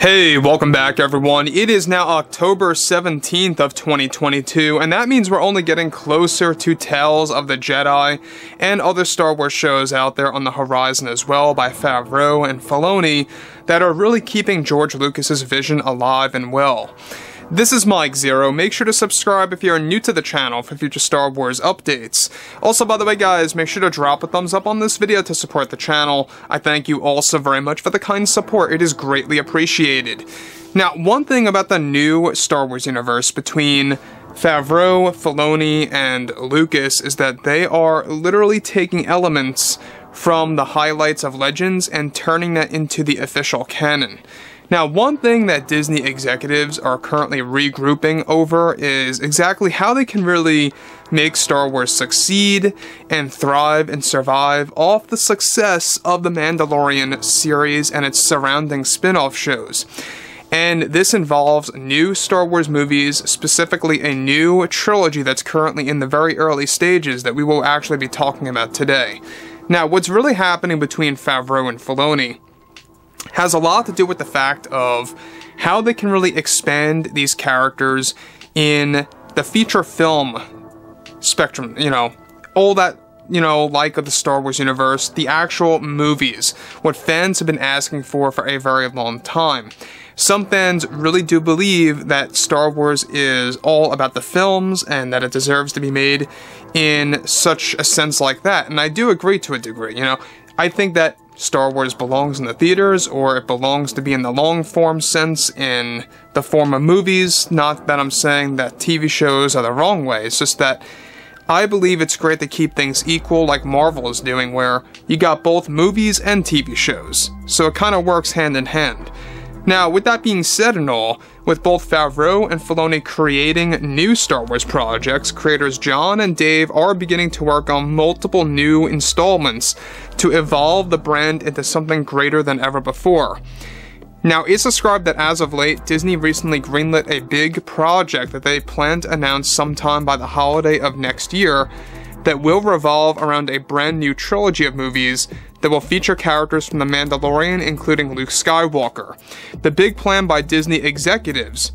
Hey, welcome back everyone. It is now October 17th of 2022, and that means we're only getting closer to Tales of the Jedi and other Star Wars shows out there on the horizon as well by Favreau and Filoni that are really keeping George Lucas's vision alive and well. This is Mike Zero. Make sure to subscribe if you're new to the channel for future Star Wars updates. Also, by the way guys, make sure to drop a thumbs up on this video to support the channel. I thank you all so very much for the kind support. It is greatly appreciated. Now, one thing about the new Star Wars universe between Favreau, Filoni, and Lucas is that they are literally taking elements from the highlights of Legends and turning that into the official canon. Now, one thing that Disney executives are currently regrouping over is exactly how they can really make Star Wars succeed and thrive and survive off the success of the Mandalorian series and its surrounding spin-off shows. And this involves new Star Wars movies, specifically a new trilogy that's currently in the very early stages that we will actually be talking about today. Now, what's really happening between Favreau and Filoni has a lot to do with the fact of how they can really expand these characters in the feature film spectrum, all that, like of the Star Wars universe, the actual movies, what fans have been asking for a very long time. Some fans really do believe that Star Wars is all about the films and that it deserves to be made in such a sense like that, and I do agree to a degree, I think that Star Wars belongs in the theaters, or it belongs to be in the long-form sense in the form of movies. Not that I'm saying that TV shows are the wrong way, it's just that I believe it's great to keep things equal like Marvel is doing, where you got both movies and TV shows, so it kind of works hand in hand. Now, with that being said and all, with both Favreau and Filoni creating new Star Wars projects, creators Jon and Dave are beginning to work on multiple new installments to evolve the brand into something greater than ever before. Now, it's described that as of late, Disney recently greenlit a big project that they plan to announce sometime by the holiday of next year that will revolve around a brand new trilogy of movies that will feature characters from The Mandalorian, including Luke Skywalker. The big plan by Disney executives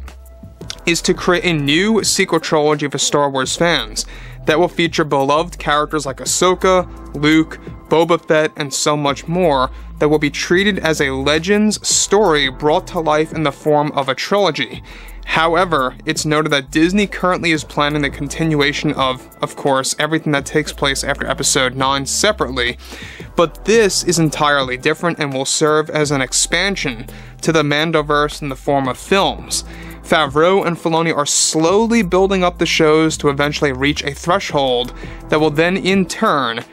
is to create a new sequel trilogy for Star Wars fans that will feature beloved characters like Ahsoka, Luke, Boba Fett, and so much more that will be treated as a Legends story brought to life in the form of a trilogy. However, it's noted that Disney currently is planning the continuation of course, everything that takes place after Episode 9 separately, but this is entirely different and will serve as an expansion to the Mandoverse in the form of films. Favreau and Filoni are slowly building up the shows to eventually reach a threshold that will then in turn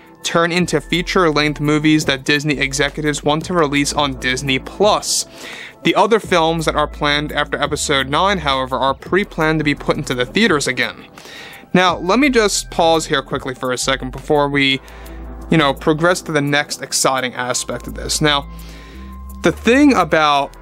into feature-length movies that Disney executives want to release on Disney+. The other films that are planned after Episode 9, however, are pre-planned to be put into the theaters again. Now, let me just pause here quickly for a second before we, progress to the next exciting aspect of this. Now, the thing about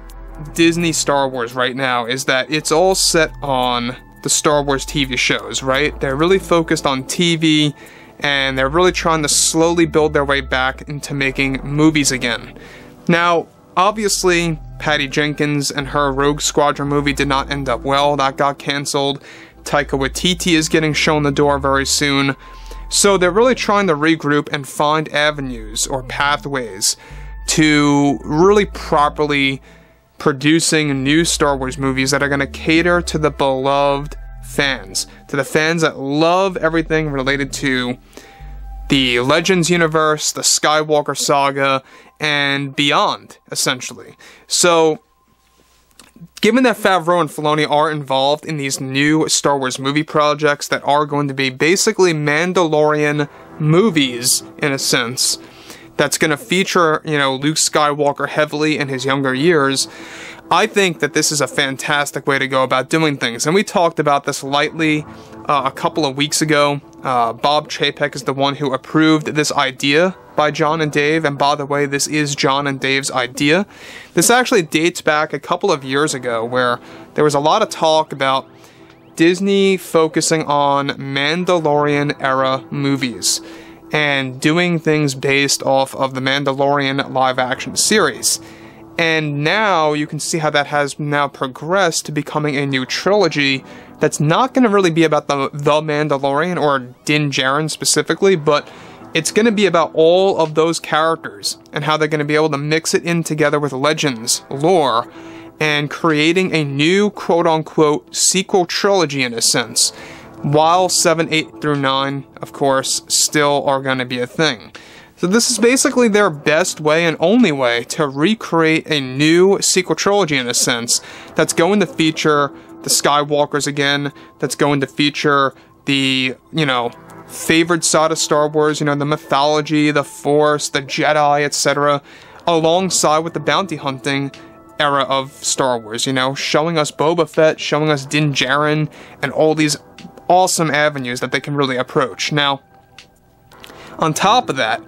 Disney Star Wars right now is that it's all set on the Star Wars TV shows, right? They're really focused on TV, and they're really trying to slowly build their way back into making movies again. Now, obviously, Patty Jenkins and her Rogue Squadron movie did not end up well. That got cancelled. Taika Waititi is getting shown the door very soon. So they're really trying to regroup and find avenues or pathways to really properly producing new Star Wars movies that are going to cater to the beloved fans, to the fans that love everything related to the Legends universe, the Skywalker saga, and beyond, essentially. So, given that Favreau and Filoni are involved in these new Star Wars movie projects that are going to be basically Mandalorian movies, in a sense, that's going to feature, Luke Skywalker heavily in his younger years, I think that this is a fantastic way to go about doing things. And we talked about this lightly a couple of weeks ago. Bob Chapek is the one who approved this idea by Jon and Dave, and by the way, this is Jon and Dave's idea. This actually dates back a couple of years ago, where there was a lot of talk about Disney focusing on Mandalorian-era movies and doing things based off of the Mandalorian live-action series. And now you can see how that has now progressed to becoming a new trilogy that's not going to really be about the Mandalorian or Din Djarin specifically, but it's going to be about all of those characters and how they're going to be able to mix it in together with Legends, lore, and creating a new quote-unquote sequel trilogy in a sense, while 7, 8 through 9, of course, still are going to be a thing. So this is basically their best way and only way to recreate a new sequel trilogy in a sense that's going to feature the Skywalkers again, that's going to feature the, favored side of Star Wars, the mythology, the Force, the Jedi, etc., alongside with the bounty hunting era of Star Wars, showing us Boba Fett, showing us Din Djarin, and all these awesome avenues that they can really approach. Now, on top of that,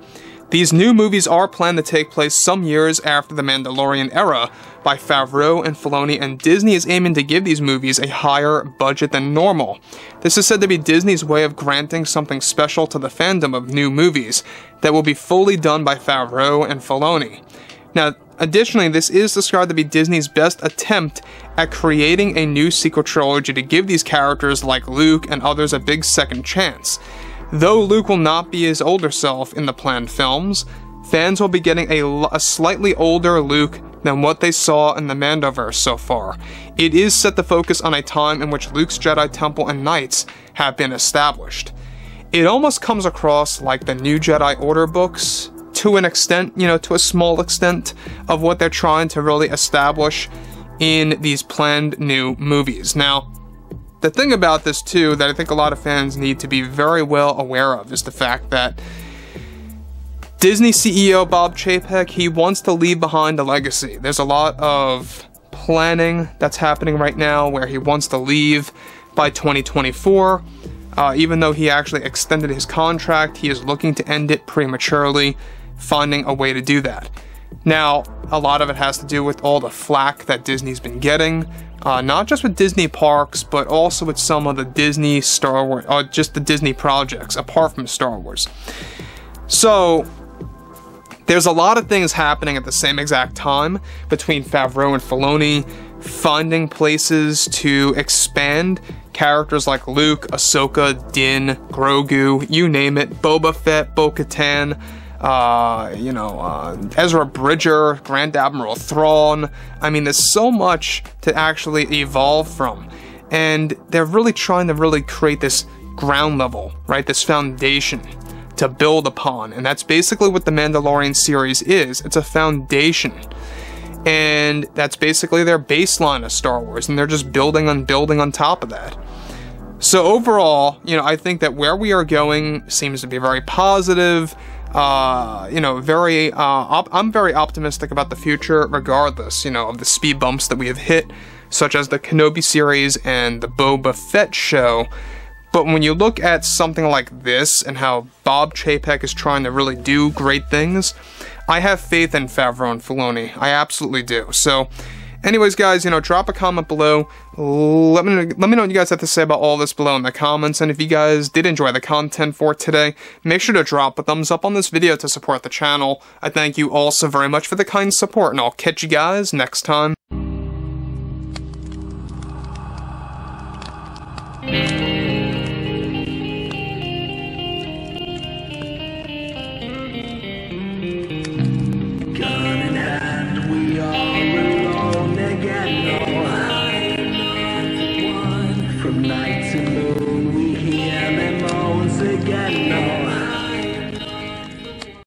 these new movies are planned to take place some years after the Mandalorian era by Favreau and Filoni, and Disney is aiming to give these movies a higher budget than normal. This is said to be Disney's way of granting something special to the fandom of new movies that will be fully done by Favreau and Filoni. Now, additionally, this is described to be Disney's best attempt at creating a new sequel trilogy to give these characters like Luke and others a big second chance. Though Luke will not be his older self in the planned films, fans will be getting a slightly older Luke than what they saw in the Mandoverse so far. It is set to focus on a time in which Luke's Jedi Temple and Knights have been established. It almost comes across like the New Jedi Order books, to an extent, to a small extent, of what they're trying to really establish in these planned new movies. Now, the thing about this too that I think a lot of fans need to be very well aware of is the fact that Disney CEO Bob Chapek, he wants to leave behind a legacy. There's a lot of planning that's happening right now where he wants to leave by 2024. Even though he actually extended his contract, he is looking to end it prematurely, finding a way to do that. Now, a lot of it has to do with all the flack that Disney's been getting, not just with Disney parks, but also with some of the Disney Star Wars, or just the Disney projects, apart from Star Wars. So, there's a lot of things happening at the same exact time between Favreau and Filoni, finding places to expand characters like Luke, Ahsoka, Din, Grogu, you name it, Boba Fett, Bo-Katan, Ezra Bridger, Grand Admiral Thrawn. I mean, there's so much to actually evolve from, and they're really trying to really create this ground level, right, this foundation to build upon, and that's basically what the Mandalorian series is. It's a foundation, and that's basically their baseline of Star Wars, and they're just building on top of that. So overall, I think that where we are going seems to be very positive. I'm very optimistic about the future, regardless, of the speed bumps that we have hit, such as the Kenobi series and the Boba Fett show. But when you look at something like this and how Bob Chapek is trying to really do great things, I have faith in Favreau and Filoni. I absolutely do. So, anyways, guys, drop a comment below. Let me know what you guys have to say about all this below in the comments. And if you guys did enjoy the content for today, make sure to drop a thumbs up on this video to support the channel. I thank you all so very much for the kind support, and I'll catch you guys next time.